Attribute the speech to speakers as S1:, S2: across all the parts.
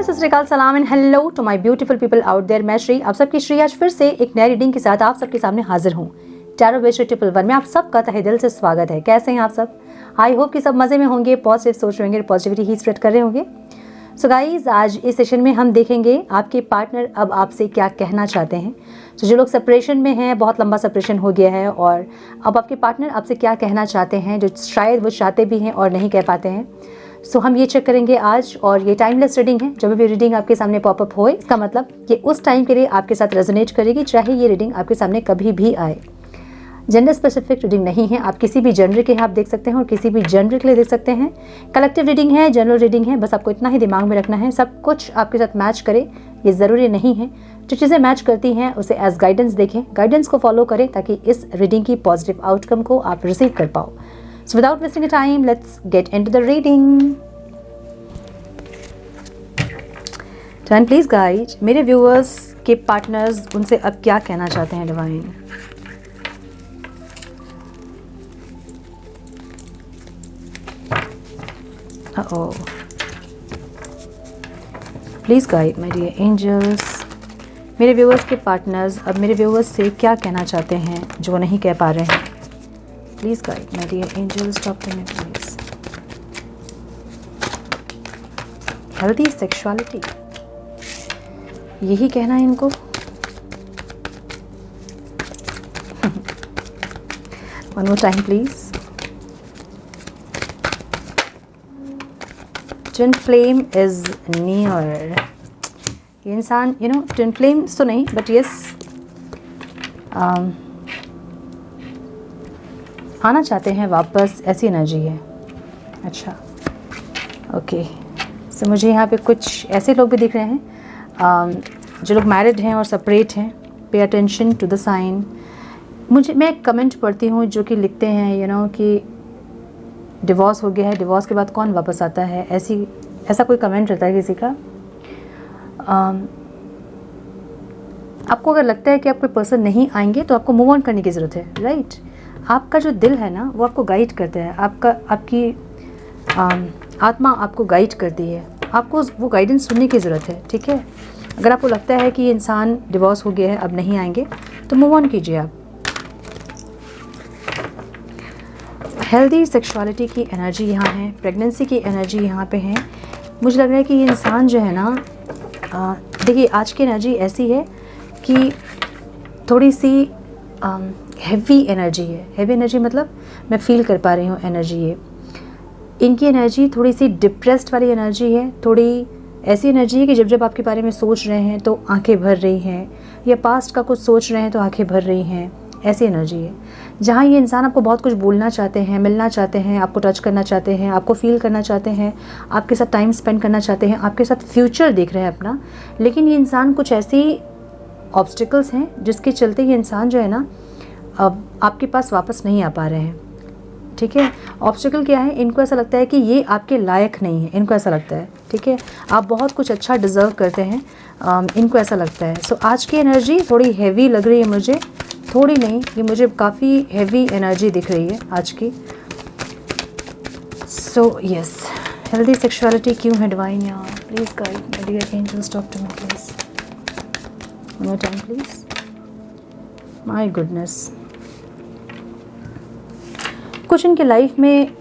S1: नमस्ते, सत श्री अकाल, सलाम and hello to my beautiful people out there. मैं श्री, आप सबकी श्री आज फिर से एक नई रीडिंग के साथ आप सबके सामने हाजिर हूँ। टैरो बेस्ड ट्रिपल वन में आप सबका तहे दिल से स्वागत है। कैसे हैं आप सब? आई होप कि सब मज़े में होंगे, पॉजिटिव सोच रहे होंगे, पॉजिटिविटी ही स्प्रेड कर रहे होंगे। सो गाइज, आज इस सेशन में हम देखेंगे आपके पार्टनर अब आपसे क्या कहना चाहते हैं। तो जो लोग सेपरेशन में हैं, बहुत लंबा सेपरेशन हो गया है और अब आपके पार्टनर आपसे क्या कहना चाहते हैं, जो शायद वो चाहते भी हैं और नहीं कह पाते हैं। सो हम ये चेक करेंगे आज, और ये टाइमलेस रीडिंग है। जब भी रीडिंग आपके सामने पॉपअप होए, इसका मतलब ये उस टाइम के लिए आपके साथ रेजोनेट करेगी, चाहे ये रीडिंग आपके सामने कभी भी आए। जेंडर स्पेसिफिक रीडिंग नहीं है, आप किसी भी जेंडर के आप देख सकते हैं और किसी भी जेंडर के लिए देख सकते हैं। कलेक्टिव रीडिंग है, जनरल रीडिंग है, बस आपको इतना ही दिमाग में रखना है, सब कुछ आपके साथ मैच करे ये ज़रूरी नहीं है। जो चीज़ें मैच करती हैं उसे एज गाइडेंस देखें, गाइडेंस को फॉलो करें ताकि इस रीडिंग की पॉजिटिव आउटकम को आप रिसीव कर पाओ। So without wasting time, let's get into the reading. And please guide, मेरे व्यूअर्स के पार्टनर्स उनसे अब क्या कहना चाहते हैं divine. Please guide my dear angels, मेरे व्यूअर्स के पार्टनर्स अब मेरे व्यूअर्स से क्या कहना चाहते हैं जो नहीं कह पा रहे हैं। Please guide my dear angels, talk to me please. Healthy sexuality, यही कहना है इनको। One more time please. Twin flame is near. ये इंसान ट्विन फ्लेम तो नहीं, बट यस आना चाहते हैं वापस, ऐसी एनर्जी है। अच्छा, ओके। सो मुझे यहाँ पे कुछ ऐसे लोग भी दिख रहे हैं जो लोग मैरिड हैं और सेपरेट हैं। Pay attention to the sign. मैं एक कमेंट पढ़ती हूँ जो कि लिखते हैं कि डिवोर्स हो गया है, डिवोर्स के बाद कौन वापस आता है, ऐसा कोई कमेंट रहता है किसी का। आपको अगर लगता है कि आप कोई पर्सन नहीं आएंगे तो आपको मूव ऑन करने की ज़रूरत है, राइट। आपका जो दिल है ना, वो आपको गाइड करता है, आपकी आत्मा आपको गाइड करती है, आपको वो गाइडेंस सुनने की ज़रूरत है, ठीक है। अगर आपको लगता है कि ये इंसान डिवोर्स हो गया है, अब नहीं आएंगे, तो मूव ऑन कीजिए आप। हेल्दी सेक्सुअलिटी की एनर्जी यहाँ है, प्रेगनेंसी की एनर्जी यहाँ पे है। मुझे लग रहा है कि ये इंसान जो है ना, देखिए आज की एनर्जी ऐसी है कि थोड़ी सी हैवी एनर्जी है। हैवी एनर्जी मतलब मैं फील कर पा रही हूँ एनर्जी ये। इनकी एनर्जी थोड़ी सी डिप्रेस्ड वाली एनर्जी है, थोड़ी ऐसी एनर्जी है कि जब आपके बारे में सोच रहे हैं तो आंखें भर रही हैं, या पास्ट का कुछ सोच रहे हैं तो आंखें भर रही हैं, ऐसी एनर्जी है। जहाँ ये इंसान आपको बहुत कुछ बोलना चाहते हैं, मिलना चाहते हैं, आपको टच करना चाहते हैं, आपको फील करना चाहते हैं, आपके साथ टाइम स्पेंड करना चाहते हैं, आपके साथ फ्यूचर देख रहे हैं अपना। लेकिन ये इंसान कुछ ऐसी ऑब्स्टिकल्स हैं जिसके चलते ये इंसान जो है ना, अब आपके पास वापस नहीं आ पा रहे हैं, ठीक है। ऑब्स्टिकल क्या है? इनको ऐसा लगता है कि ये आपके लायक नहीं है, इनको ऐसा लगता है, ठीक है। आप बहुत कुछ अच्छा डिज़र्व करते हैं, इनको ऐसा लगता है। सो आज की एनर्जी थोड़ी हैवी लग रही है मुझे, थोड़ी नहीं, ये मुझे काफ़ी हैवी एनर्जी दिख रही है आज की। सो यस, हेल्दी सेक्सुअलिटी क्यों है डिवाइन यहाँ? Please guide my dear angels, talk to me please. One more time please. My goodness, कुछ इनके लाइफ में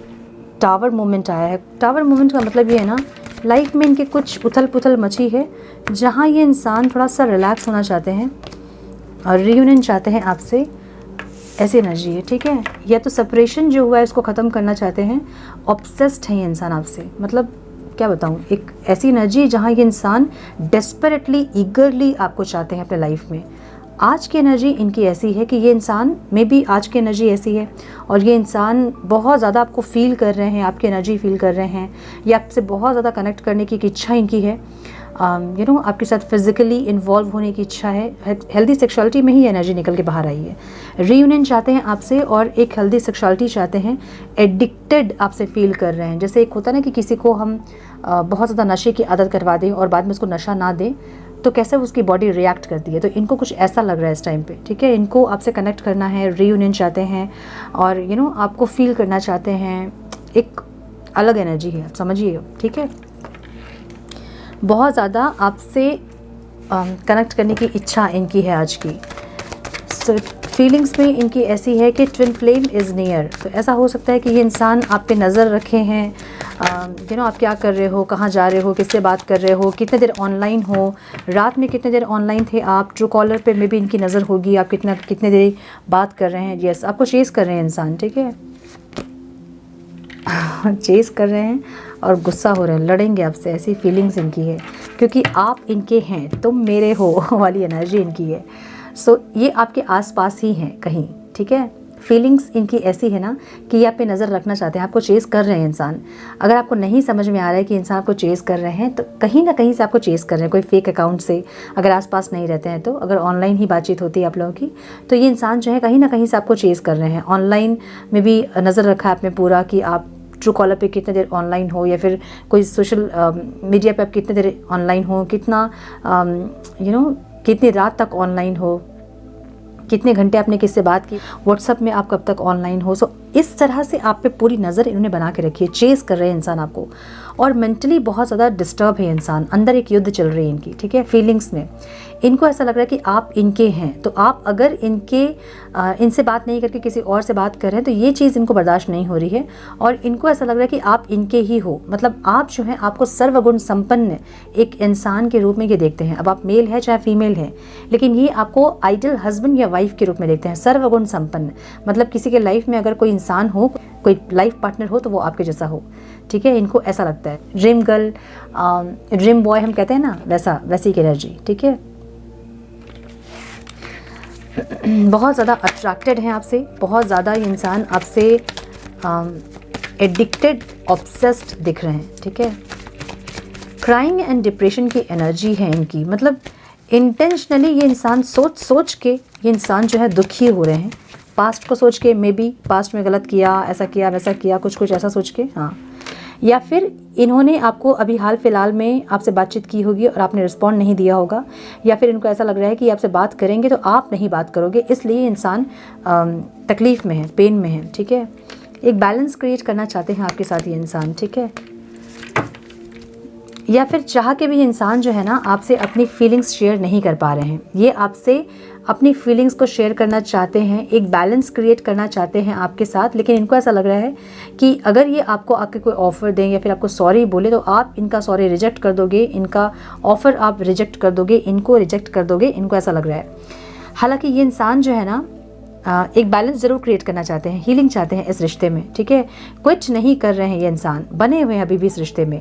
S1: टावर मोमेंट आया है। टावर मोमेंट का मतलब ये है ना, लाइफ में इनके कुछ उथल पुथल मची है, जहाँ ये इंसान थोड़ा सा रिलैक्स होना चाहते हैं और रीयूनियन चाहते हैं आपसे, ऐसी एनर्जी है, ठीक है। या तो सेपरेशन जो हुआ है उसको ख़त्म करना चाहते हैं, ऑब्सेस्ड है ये इंसान आपसे। मतलब क्या बताऊँ, एक ऐसी एनर्जी जहाँ ये इंसान डेस्परेटली ईगरली आपको चाहते हैं अपने लाइफ में। आज की एनर्जी इनकी ऐसी है कि ये इंसान में भी आज की एनर्जी ऐसी है, और ये इंसान बहुत ज़्यादा आपको फील कर रहे हैं, आपकी एनर्जी फील कर रहे हैं, या आपसे बहुत ज़्यादा कनेक्ट करने की इच्छा इनकी है। आपके साथ फिजिकली इन्वॉल्व होने की इच्छा है। हेल्दी सेक्सुअलिटी में ही एनर्जी निकल के बाहर आई है। रीयूनियन चाहते हैं आपसे, और एक हेल्दी सेक्सुअलिटी चाहते हैं। एडिक्टेड आपसे फील कर रहे हैं। जैसे एक होता है ना कि किसी को हम बहुत ज़्यादा नशे की आदत करवा दें और बाद में उसको नशा ना दें, तो कैसे उसकी बॉडी रिएक्ट करती है। तो इनको कुछ ऐसा लग रहा है इस टाइम पे, ठीक है। इनको आपसे कनेक्ट करना है, रीयूनियन चाहते हैं, और आपको फील करना चाहते हैं। एक अलग एनर्जी है, समझिए, ठीक है। बहुत ज़्यादा आपसे कनेक्ट करने की इच्छा इनकी है आज की। सो फीलिंग्स में इनकी ऐसी है कि ट्विन फ्लेम इज़ नियर। तो ऐसा हो सकता है कि ये इंसान आप पे नज़र रखे हैं, आप क्या कर रहे हो, कहाँ जा रहे हो, किससे बात कर रहे हो, कितने देर ऑनलाइन हो, रात में कितने देर ऑनलाइन थे आप, ट्रू कॉलर पे में भी इनकी नज़र होगी, आप कितने देर बात कर रहे हैं। यस, आपको चेज़ कर रहे हैं इंसान, ठीक है। चेज़ कर रहे हैं और गुस्सा हो रहे हैं, लड़ेंगे आपसे, ऐसी फीलिंग्स इनकी है, क्योंकि आप इनके हैं, तुम मेरे हो वाली एनर्जी इनकी है। सो ये आपके आसपास ही हैं कहीं, ठीक है। फीलिंग्स इनकी ऐसी है ना कि ये आप पे नज़र रखना चाहते हैं, आपको चेज़ कर रहे हैं इंसान। अगर आपको नहीं समझ में आ रहा है कि इंसान आपको चेज़ कर रहे हैं, तो कहीं ना कहीं से आपको चेज़ कर रहे हैं, कोई फेक अकाउंट से, अगर आसपास नहीं रहते हैं तो, अगर ऑनलाइन ही बातचीत होती है आप लोगों की, तो ये इंसान जो है कहीं ना कहीं से आपको चेज़ कर रहे हैं। ऑनलाइन में भी नज़र रखा है आपने पूरा कि आप ट्रू कॉलर पे कितने देर ऑनलाइन हो, या फिर कोई सोशल मीडिया पे आप कितने देर ऑनलाइन हो, कितनी रात तक ऑनलाइन हो, कितने घंटे आपने किससे बात की, व्हाट्सअप में आप कब तक ऑनलाइन हो। सो इस तरह से आप पे पूरी नज़र इन्होंने बना के रखी है, चेज़ कर रहे हैं इंसान आपको, और मेंटली बहुत ज़्यादा डिस्टर्ब है इंसान, अंदर एक युद्ध चल रही है इनकी, ठीक है। फीलिंग्स में इनको ऐसा लग रहा है कि आप इनके हैं, तो आप अगर इनसे बात नहीं करके किसी और से बात कर रहे हैं तो ये चीज़ इनको बर्दाश्त नहीं हो रही है, और इनको ऐसा लग रहा है कि आप इनके ही हो। मतलब आप जो हैं, आपको सर्वगुण संपन्न एक इंसान के रूप में ये देखते हैं। अब आप मेल है चाहे फीमेल है, लेकिन ये आपको आइडियल हस्बैंड या वाइफ के रूप में देखते हैं, सर्वगुण संपन्न। मतलब किसी के लाइफ में अगर कोई इंसान हो, कोई लाइफ पार्टनर हो, तो वो आपके जैसा हो, ठीक है। इनको ऐसा लगता है, ड्रीम गर्ल, ड्रीम बॉय हम कहते हैं ना, वैसी की एनर्जी, ठीक है। बहुत ज़्यादा अट्रैक्टेड हैं आपसे, बहुत ज़्यादा ये इंसान आपसे एडिक्टेड, ऑब्सेस्ड दिख रहे हैं, ठीक है। क्राइंग एंड डिप्रेशन की एनर्जी है इनकी। मतलब इंटेंशनली ये इंसान सोच के ये इंसान जो है दुखी हो रहे हैं, पास्ट को सोच के, मे बी पास्ट में गलत किया, ऐसा किया, वैसा किया, कुछ ऐसा सोच के, हाँ। या फिर इन्होंने आपको अभी हाल फिलहाल में आपसे बातचीत की होगी और आपने रिस्पॉन्ड नहीं दिया होगा, या फिर इनको ऐसा लग रहा है कि आपसे बात करेंगे तो आप नहीं बात करोगे, इसलिए इंसान तकलीफ़ में है, पेन में है, ठीक है। एक बैलेंस क्रिएट करना चाहते हैं आपके साथ ये इंसान, ठीक है। या फिर चाह के भी इंसान जो है ना आपसे अपनी फीलिंग्स शेयर नहीं कर पा रहे हैं, ये आपसे अपनी फीलिंग्स को शेयर करना चाहते हैं, एक बैलेंस क्रिएट करना चाहते हैं आपके साथ, लेकिन इनको ऐसा लग रहा है कि अगर ये आपको आके कोई ऑफ़र दें या फिर आपको सॉरी बोले, तो आप इनका सॉरी रिजेक्ट कर दोगे, इनका ऑफ़र आप रिजेक्ट कर दोगे, इनको रिजेक्ट कर दोगे, इनको ऐसा लग रहा है। हालांकि ये इंसान जो है ना एक बैलेंस ज़रूर क्रिएट करना चाहते हैं, हीलिंग चाहते हैं इस रिश्ते में, ठीक है। क्विट नहीं कर रहे हैं ये इंसान, बने हुए हैं अभी भी इस रिश्ते में।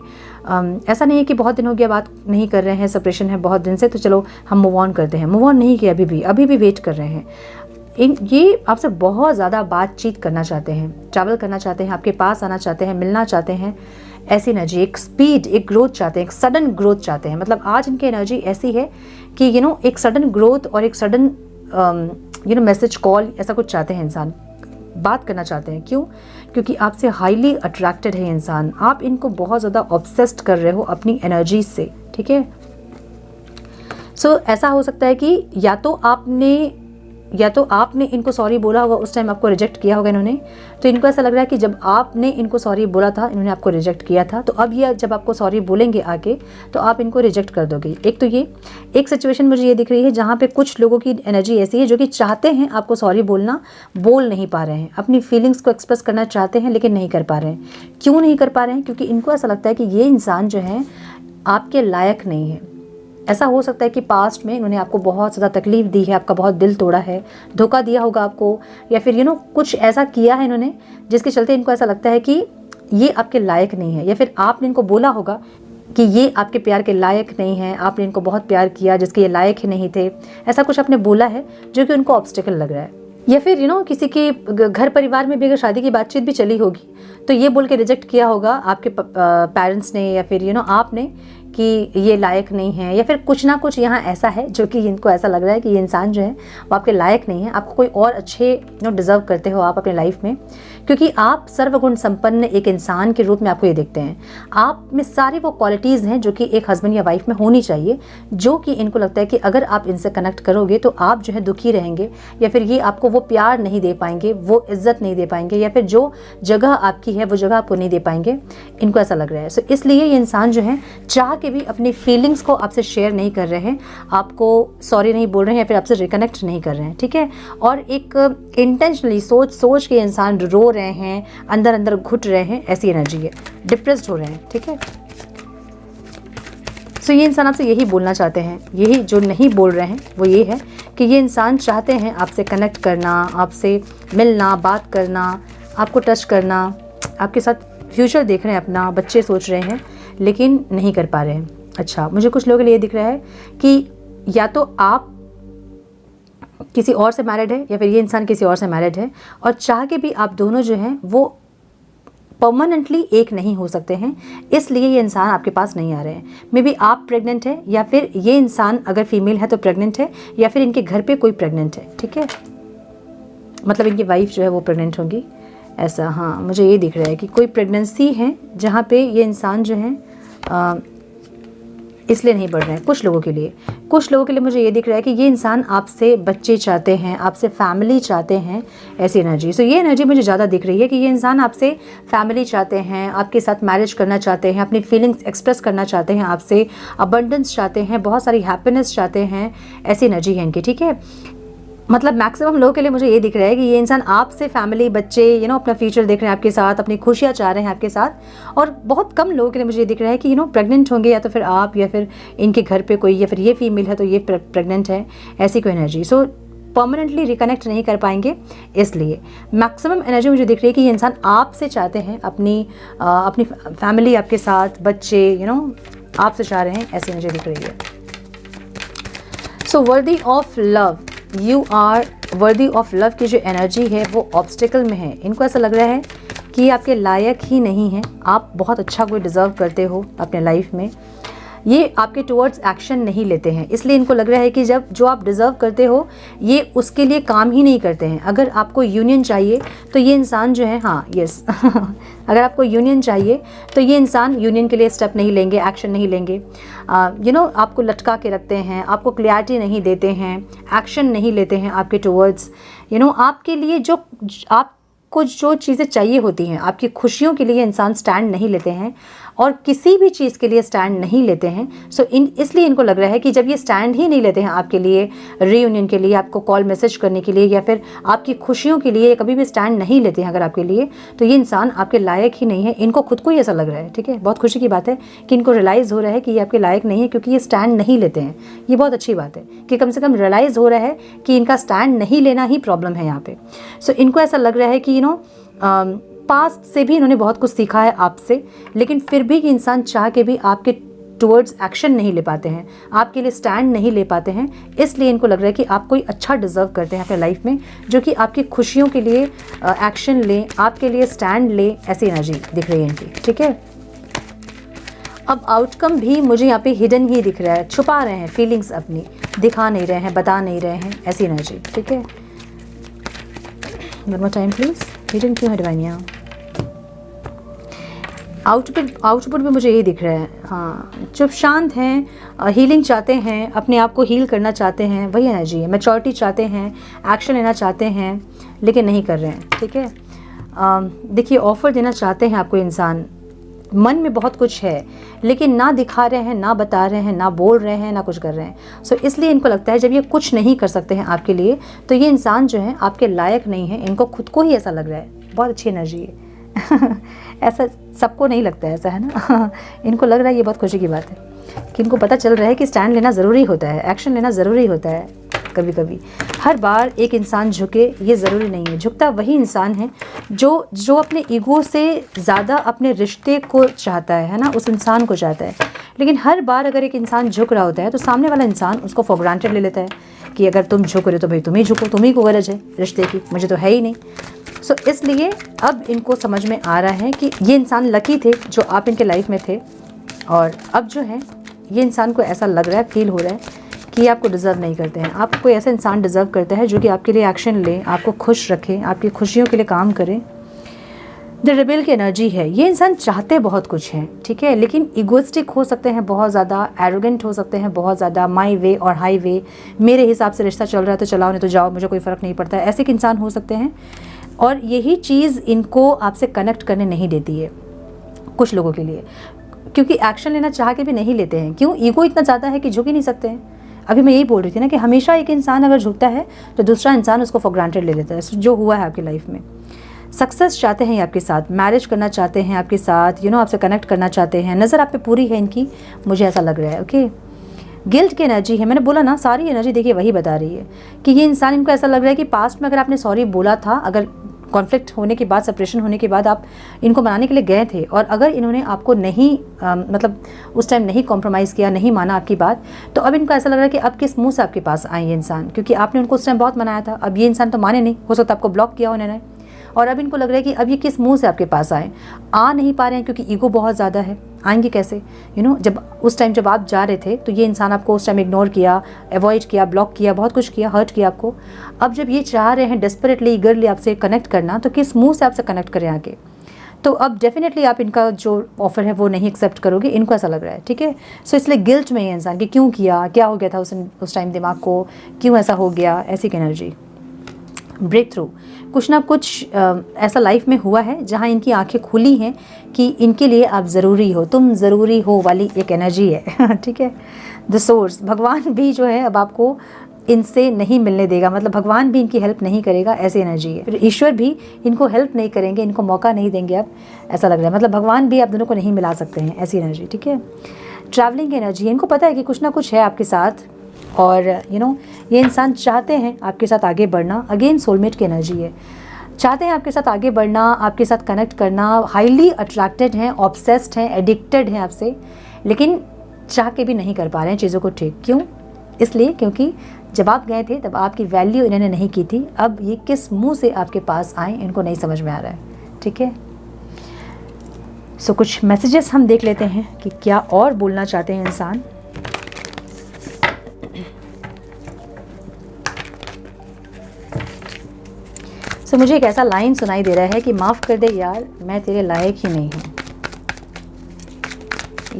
S1: ऐसा नहीं है कि बहुत दिन हो गया बात नहीं कर रहे हैं, सेपरेशन है बहुत दिन से, तो चलो हम मूव ऑन करते हैं। मूव ऑन नहीं किया, अभी भी वेट कर रहे हैं। ये आपसे बहुत ज़्यादा बातचीत करना चाहते हैं, ट्रैवल करना चाहते हैं, आपके पास आना चाहते हैं, मिलना चाहते हैं। ऐसी एनर्जी, एक स्पीड, एक ग्रोथ चाहते हैं, एक सडन ग्रोथ चाहते हैं। मतलब आज इनकी एनर्जी ऐसी है कि एक सडन ग्रोथ और एक सडन मैसेज, कॉल, ऐसा कुछ चाहते हैं इंसान, बात करना चाहते हैं। क्यों? क्योंकि आपसे हाईली अट्रैक्टेड है इंसान, आप इनको बहुत ज़्यादा ऑब्सेस्ड कर रहे हो अपनी एनर्जी से, ठीक है। सो ऐसा हो सकता है कि या तो आपने इनको सॉरी बोला होगा, उस टाइम आपको रिजेक्ट किया होगा इन्होंने, तो इनको ऐसा लग रहा है कि जब आपने इनको सॉरी बोला था, इन्होंने आपको रिजेक्ट किया था, तो अब ये जब आपको सॉरी बोलेंगे आके, तो आप इनको रिजेक्ट कर दोगे। एक तो ये एक सिचुएशन मुझे ये दिख रही है जहाँ पे कुछ लोगों की एनर्जी ऐसी है जो कि चाहते हैं आपको सॉरी बोलना, बोल नहीं पा रहे हैं, अपनी फीलिंग्स को एक्सप्रेस करना चाहते हैं लेकिन नहीं कर पा रहे हैं। क्यों नहीं कर पा रहे हैं? क्योंकि इनको ऐसा लगता है कि ये इंसान जो है आपके लायक नहीं है। ऐसा हो सकता है कि पास्ट में इन्होंने आपको बहुत ज़्यादा तकलीफ़ दी है, आपका बहुत दिल तोड़ा है, धोखा दिया होगा आपको, या फिर कुछ ऐसा किया है इन्होंने जिसके चलते इनको ऐसा लगता है कि ये आपके लायक नहीं है, या फिर आपने इनको बोला होगा कि ये आपके प्यार के लायक नहीं है, आपने इनको बहुत प्यार किया जिसके ये लायक ही नहीं थे, ऐसा कुछ आपने बोला है जो कि उनको ऑब्स्टिकल लग रहा है। या फिर किसी के घर परिवार में भी अगर शादी की बातचीत भी चली होगी तो ये बोल के रिजेक्ट किया होगा आपके पेरेंट्स ने, या फिर आपने कि ये लायक नहीं है, या फिर कुछ ना कुछ यहाँ ऐसा है जो कि इनको ऐसा लग रहा है कि ये इंसान जो है वो आपके लायक नहीं है, आपको कोई और अच्छे डिज़र्व करते हो आप अपने लाइफ में, क्योंकि आप सर्वगुण संपन्न एक इंसान के रूप में आपको ये देखते हैं। आप में सारी वो क्वालिटीज़ हैं जो कि एक हस्बैंड या वाइफ में होनी चाहिए, जो कि इनको लगता है कि अगर आप इनसे कनेक्ट करोगे तो आप जो है दुखी रहेंगे, या फिर ये आपको वो प्यार नहीं दे पाएंगे, वो इज्जत नहीं दे पाएंगे, या फिर जो जगह आपकी है वो जगह आपको नहीं दे पाएंगे। इनको ऐसा लग रहा है। सो इसलिए ये इंसान जो है चाह के भी अपनी फीलिंग्स को आपसे शेयर नहीं कर रहे हैं, आपको सॉरी नहीं बोल रहे हैं या फिर आपसे रिकनेक्ट नहीं कर रहे हैं, ठीक है। और एक इंटेंशनली सोच के इंसान रो रहे हैं, अंदर अंदर घुट रहे हैं, ऐसी एनर्जी है, डिप्रेस्ड हो रहे हैं, ठीक है। सो ये इंसान आपसे यही बोलना चाहते हैं, यही जो नहीं बोल रहे हैं वो ये है कि ये इंसान चाहते हैं आपसे कनेक्ट करना, आपसे मिलना, बात करना, आपको टच करना, आपके साथ फ्यूचर देख रहे हैं अपना, बच्चे सोच रहे हैं लेकिन नहीं कर पा रहे हैं। अच्छा, मुझे कुछ लोगों के लिए दिख रहा है कि या तो आप किसी और से मैरिड है या फिर ये इंसान किसी और से मैरिड है, और चाह के भी आप दोनों जो हैं वो परमानेंटली एक नहीं हो सकते हैं, इसलिए ये इंसान आपके पास नहीं आ रहे हैं। मे बी आप प्रेग्नेंट है या फिर ये इंसान अगर फीमेल है तो प्रेग्नेंट है, या फिर इनके घर पे कोई प्रेग्नेंट है, ठीक है, मतलब इनकी वाइफ जो है वो प्रेग्नेंट होगी, ऐसा। हाँ, मुझे ये दिख रहा है कि कोई प्रेगनेंसी है जहाँ पे ये इंसान जो है इसलिए नहीं बढ़ रहे हैं। कुछ लोगों के लिए मुझे ये दिख रहा है कि ये इंसान आपसे बच्चे चाहते हैं, आपसे फैमिली चाहते हैं, ऐसी एनर्जी। सो ये एनर्जी मुझे ज़्यादा दिख रही है कि ये इंसान आपसे फैमिली चाहते हैं, आपके साथ मैरिज करना चाहते हैं, अपनी फीलिंग्स एक्सप्रेस करना चाहते हैं, आपसे अबंडेंस चाहते हैं, बहुत सारी हैप्पीनेस चाहते हैं, ऐसी एनर्जी है इनकी, ठीक है। मतलब मैक्सिमम लोगों के लिए मुझे ये दिख रहा है कि ये इंसान आपसे फैमिली, बच्चे, अपना फ्यूचर देख रहे हैं आपके साथ, अपनी खुशियाँ चाह रहे हैं आपके साथ। और बहुत कम लोगों के लिए मुझे ये दिख रहा है कि प्रेग्नेंट होंगे, या तो फिर आप या फिर इनके घर पे कोई, या फिर ये फीमेल है तो ये प्रेग्नेंट है, ऐसी कोई एनर्जी। सो परमानेंटली रिकनेक्ट नहीं कर पाएंगे, इसलिए मैक्सिमम एनर्जी मुझे दिख रही है कि ये इंसान आपसे चाहते हैं, अपनी फैमिली आपके साथ, बच्चे, आपसे चाह रहे हैं, ऐसी एनर्जी दिख रही है। So worthy of love, you are worthy of love की जो एनर्जी है वो ऑब्स्टिकल में है। इनको ऐसा लग रहा है कि ये आपके लायक ही नहीं है, आप बहुत अच्छा कोई डिज़र्व करते हो अपने लाइफ में। ये आपके टुवर्ड्स एक्शन नहीं लेते हैं, इसलिए इनको लग रहा है कि जब जो आप डिज़र्व करते हो ये उसके लिए काम ही नहीं करते हैं। अगर आपको यूनियन चाहिए तो ये इंसान जो है, हाँ यस अगर आपको यूनियन चाहिए तो ये इंसान यूनियन के लिए स्टेप नहीं लेंगे, एक्शन नहीं लेंगे। आपको लटका के रखते हैं, आपको क्लैरिटी नहीं देते हैं, एक्शन नहीं लेते हैं आपके टुवर्ड्स। आपके लिए आपको जो चीज़ें चाहिए होती हैं, आपकी खुशियों के लिए इंसान स्टैंड नहीं लेते हैं और किसी भी चीज़ के लिए स्टैंड नहीं लेते हैं। इसलिए इनको लग रहा है कि जब ये स्टैंड ही नहीं लेते हैं आपके लिए, रीयूनियन के लिए, आपको कॉल मैसेज करने के लिए, या फिर आपकी खुशियों के लिए कभी भी स्टैंड नहीं लेते हैं अगर आपके लिए, तो ये इंसान आपके लायक ही नहीं है। इनको खुद को ही ऐसा लग रहा है, ठीक है। बहुत खुशी की बात है कि इनको रियलाइज़ हो रहा है कि ये आपके लायक नहीं है, क्योंकि ये स्टैंड नहीं लेते हैं। ये बहुत अच्छी बात है कि कम से कम रियलाइज़ हो रहा है कि इनका स्टैंड नहीं लेना ही प्रॉब्लम है यहाँ पे। सो इनको ऐसा लग रहा है कि पास्ट से भी इन्होंने बहुत कुछ सीखा है आपसे, लेकिन फिर भी ये इंसान चाह के भी आपके टुवर्ड्स एक्शन नहीं ले पाते हैं, आपके लिए स्टैंड नहीं ले पाते हैं। इसलिए इनको लग रहा है कि आप कोई अच्छा डिज़र्व करते हैं अपने लाइफ में, जो कि आपकी खुशियों के लिए एक्शन ले, आपके लिए स्टैंड ले, ऐसी एनर्जी दिख रही है इनकी, ठीक है। अब आउटकम भी मुझे यहाँ पे हिडन ही दिख रहा है, छुपा रहे हैं फीलिंग्स अपनी, दिखा नहीं रहे हैं, बता नहीं रहे हैं, ऐसी एनर्जी, ठीक है। One more time please, hidden क्यों है डिवाइन यहाँ? आउटपुट भी मुझे यही दिख रहा है, हाँ, चुप शांत हैं, हीलिंग चाहते हैं, अपने आप को हील करना चाहते हैं, वही एनर्जी है। मैच्योरिटी चाहते हैं, एक्शन लेना चाहते हैं, लेकिन नहीं कर रहे हैं, ठीक है। देखिए, ऑफ़र देना चाहते हैं आपको इंसान, मन में बहुत कुछ है, लेकिन ना दिखा रहे हैं, ना बता रहे हैं, ना बोल रहे हैं, ना कुछ कर रहे हैं। सो इसलिए इनको लगता है जब ये कुछ नहीं कर सकते हैं आपके लिए, तो ये इंसान जो है आपके लायक नहीं है। इनको खुद को ही ऐसा लग रहा है। बहुत अच्छी एनर्जी है ऐसा सबको नहीं लगता है, ऐसा है ना इनको लग रहा है, ये बहुत खुशी की बात है कि इनको पता चल रहा है कि स्टैंड लेना ज़रूरी होता है, एक्शन लेना ज़रूरी होता है। कभी कभी हर बार एक इंसान झुके ये ज़रूरी नहीं है। झुकता वही इंसान है जो अपने ईगो से ज़्यादा अपने रिश्ते को चाहता है ना, उस इंसान को चाहता है। लेकिन हर बार अगर एक इंसान झुक रहा होता है तो सामने वाला इंसान उसको फॉर ग्रांटेड ले लेता है कि अगर तुम झुक रहे हो तो भाई तुम ही झुको, तुम ही को गरज है रिश्ते की, मुझे तो है ही नहीं। सो इसलिए अब इनको समझ में आ रहा है कि ये इंसान लकी थे जो आप इनके लाइफ में थे, और अब जो है ये इंसान को ऐसा लग रहा है, फील हो रहा है कि आपको डिज़र्व नहीं करते हैं। आप कोई ऐसा इंसान डिज़र्व करते हैं जो कि आपके लिए एक्शन ले, आपको खुश रखे, आपकी खुशियों के लिए काम करे। द रेबेल की एनर्जी है। ये इंसान चाहते बहुत कुछ हैं, ठीक है, लेकिन इगोइस्टिक हो सकते हैं, बहुत ज़्यादा एरोगेंट हो सकते हैं, बहुत ज़्यादा माई वे और हाई वे, मेरे हिसाब से रिश्ता चल रहा है तो चलाओ, नहीं तो जाओ, मुझे कोई फ़र्क नहीं पड़ता है, ऐसे के इंसान हो सकते हैं। और यही चीज़ इनको आपसे कनेक्ट करने नहीं देती है कुछ लोगों के लिए। क्योंकि एक्शन लेना चाह के भी नहीं लेते हैं। क्यों? ईगो इतना ज़्यादा है कि झुक ही नहीं सकते हैं। अभी मैं यही बोल रही थी ना कि हमेशा एक इंसान अगर झुकता है तो दूसरा इंसान उसको फॉर ग्रांटेड ले लेता है, जो हुआ है आपकी लाइफ में। सक्सेस चाहते हैं आपके साथ, मैरिज करना चाहते हैं आपके साथ, आपसे कनेक्ट करना चाहते हैं, नज़र आप पे पूरी है इनकी, मुझे ऐसा लग रहा है। ओके, गिल्ट की एनर्जी है, मैंने बोला ना सारी एनर्जी देखिए वही बता रही है कि ये इंसान, इनको ऐसा लग रहा है कि पास्ट में अगर आपने सॉरी बोला था, अगर कॉन्फ्लिक्ट होने के बाद, सेपरेशन होने के बाद आप इनको मनाने के लिए गए थे और अगर इन्होंने आपको नहीं मतलब उस टाइम नहीं कॉम्प्रोमाइज़ किया, नहीं माना आपकी बात, तो अब इनको ऐसा लग रहा है कि अब किस मुंह से आपके पास आए ये इंसान, क्योंकि आपने उनको उस टाइम बहुत मनाया था। अब ये इंसान तो माने नहीं, हो सकता है आपको ब्लॉक किया उन्होंने, और अब इनको लग रहा है कि अब ये किस मुंह से आपके पास आए। आ नहीं पा रहे हैं क्योंकि ईगो बहुत ज़्यादा है। आएंगे कैसे? जब उस टाइम जब आप जा रहे थे तो ये इंसान आपको उस टाइम इग्नोर किया, अवॉइड किया, ब्लॉक किया, बहुत कुछ किया, हर्ट किया आपको। अब जब ये चाह रहे हैं डेस्परेटली, ईगरली आपसे कनेक्ट करना, तो किस मुंह से आपसे कनेक्ट करें आगे? तो अब डेफिनेटली आप इनका जो ऑफ़र है वो नहीं एक्सेप्ट करोगे, इनको ऐसा लग रहा है। ठीक है, सो इसलिए गिल्ट में ये इंसान कि क्यों किया, क्या हो गया था उस टाइम दिमाग को, क्यों ऐसा हो गया, ऐसी एनर्जी। ब्रेक थ्रू, कुछ ना कुछ ऐसा लाइफ में हुआ है जहाँ इनकी आंखें खुली हैं कि इनके लिए आप ज़रूरी हो, तुम ज़रूरी हो वाली एक एनर्जी है। ठीक है, द सोर्स, भगवान भी जो है अब आपको इनसे नहीं मिलने देगा, मतलब भगवान भी इनकी हेल्प नहीं करेगा, ऐसी एनर्जी है। फिर ईश्वर भी इनको हेल्प नहीं करेंगे, इनको मौका नहीं देंगे, अब ऐसा लग रहा है, मतलब भगवान भी आप दोनों को नहीं मिला सकते हैं, ऐसी एनर्जी। ठीक है, ट्रैवलिंग की एनर्जी है, इनको पता है कि कुछ ना कुछ है आपके साथ और ये इंसान चाहते हैं आपके साथ आगे बढ़ना। अगेन सोलमेट की एनर्जी है, चाहते हैं आपके साथ आगे बढ़ना, आपके साथ कनेक्ट करना, हाईली अट्रैक्टेड हैं, ऑब्सेस्ड हैं, एडिक्टेड हैं आपसे, लेकिन चाह के भी नहीं कर पा रहे हैं चीज़ों को ठीक। क्यों? इसलिए क्योंकि जब आप गए थे तब आपकी वैल्यू इन्होंने नहीं की थी। अब ये किस मुंह से आपके पास आए, इनको नहीं समझ में आ रहा है। ठीक है, सो कुछ मैसेजेस हम देख लेते हैं कि क्या और बोलना चाहते हैं इंसान। सो मुझे एक ऐसा लाइन सुनाई दे रहा है कि माफ़ कर दे यार, मैं तेरे लायक ही नहीं हूँ।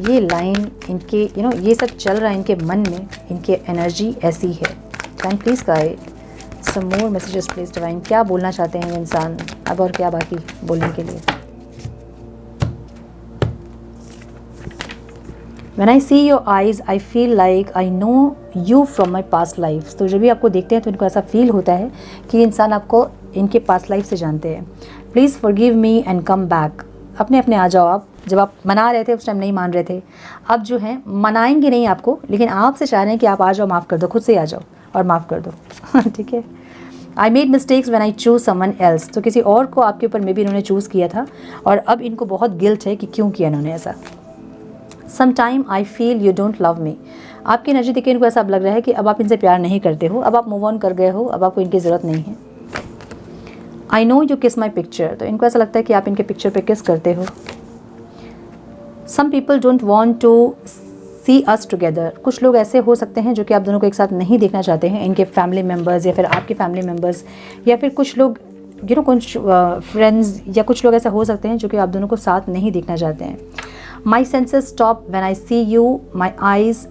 S1: ये लाइन इनके ये सब चल रहा है इनके मन में, इनकी एनर्जी ऐसी है। Can please guide some more messages please divine, क्या बोलना चाहते हैं ये इंसान अब और क्या बाकी बोलने के लिए। When I see your eyes, I feel like I know you from my past lives। तो जब भी आपको देखते हैं तो इनको ऐसा फील होता है कि इंसान आपको इनके पास्ट लाइफ से जानते हैं। Please forgive me and come back, अपने अपने आ जाओ आप। जब आप मना रहे थे उस टाइम नहीं मान रहे थे, अब जो है मनाएंगे नहीं आपको, लेकिन आपसे चाह रहे हैं कि आप आ जाओ, माफ़ कर दो, खुद से आ जाओ और माफ़ कर दो। ठीक है, I made mistakes when I choose someone else, तो किसी और को आपके ऊपर मे बी इन्होंने चूज़ किया था और अब इनको बहुत गिल्ट है कि क्यों किया इन्होंने ऐसा। Some time I feel you don't love me, आपकी एनर्जी देखिए इनको ऐसा अब लग रहा है कि अब आप इनसे प्यार नहीं करते हो, अब आप मूव ऑन कर गए हो, अब आपको इनकी ज़रूरत नहीं है। आई नो यू किस माई पिक्चर, तो इनको ऐसा लगता है कि आप इनके पिक्चर पे किस करते हो। Some people don't want to see us together, कुछ लोग ऐसे हो सकते हैं जो कि आप दोनों को एक साथ नहीं देखना चाहते हैं, इनके फैमिली मेम्बर्स या फिर आपके फैमिली मेम्बर्स या फिर कुछ लोग कुछ फ्रेंड्स या कुछ लोग ऐसा हो सकते हैं जो कि आप दोनों को साथ नहीं देखना चाहते हैं। My senses stop when I see you, my eyes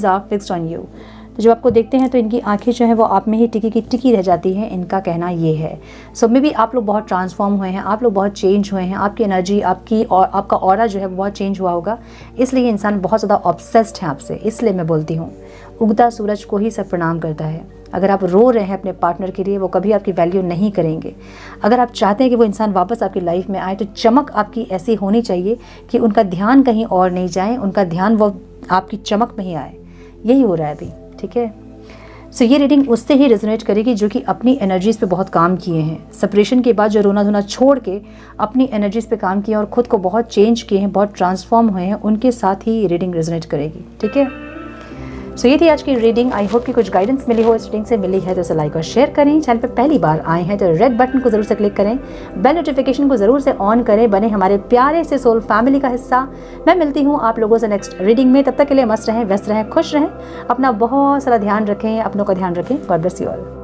S1: are fixed on you, तो जब आपको देखते हैं तो इनकी आंखें जो हैं वो आप में ही टिकी रह जाती हैं, इनका कहना ये है। सो मे बी आप लोग बहुत ट्रांसफॉर्म हुए हैं, आप लोग बहुत चेंज हुए हैं, आपकी एनर्जी आपकी और आपका ऑरा जो है वो बहुत चेंज हुआ होगा, इसलिए इंसान बहुत ज़्यादा ऑब्सेस्ड है आपसे। इसलिए मैं बोलती हूँ उगता सूरज को ही सब प्रणाम करता है। अगर आप रो रहे हैं अपने पार्टनर के लिए, वो कभी आपकी वैल्यू नहीं करेंगे। अगर आप चाहते हैं कि वो इंसान वापस आपकी लाइफ में आए, तो चमक आपकी ऐसी होनी चाहिए कि उनका ध्यान कहीं और नहीं जाए, उनका ध्यान वो आपकी चमक में ही आए। यही हो रहा है अभी। ठीक है, सो ये रीडिंग उससे ही रेजोनेट करेगी जो कि अपनी एनर्जीज़ पे बहुत काम किए हैं, सेपरेशन के बाद जो रोना धोना छोड़ के अपनी एनर्जीज़ पे काम किए और ख़ुद को बहुत चेंज किए हैं, बहुत ट्रांसफॉर्म हुए हैं, उनके साथ ही ये रीडिंग रेजोनेट करेगी। ठीक है, सो ये थी आज की रीडिंग। आई होप कि कुछ गाइडेंस मिली हो, इस रीडिंग से मिली है तो इसे लाइक और शेयर करें। चैनल पे पहली बार आए हैं तो रेड बटन को ज़रूर से क्लिक करें, बेल नोटिफिकेशन को ज़रूर से ऑन करें, बने हमारे प्यारे से सोल फैमिली का हिस्सा। मैं मिलती हूँ आप लोगों से नेक्स्ट रीडिंग में, तब तक के लिए मस्त रहें, व्यस्त रहें, खुश रहें, अपना बहुत सारा ध्यान रखें, अपनों का ध्यान रखें। God bless you all.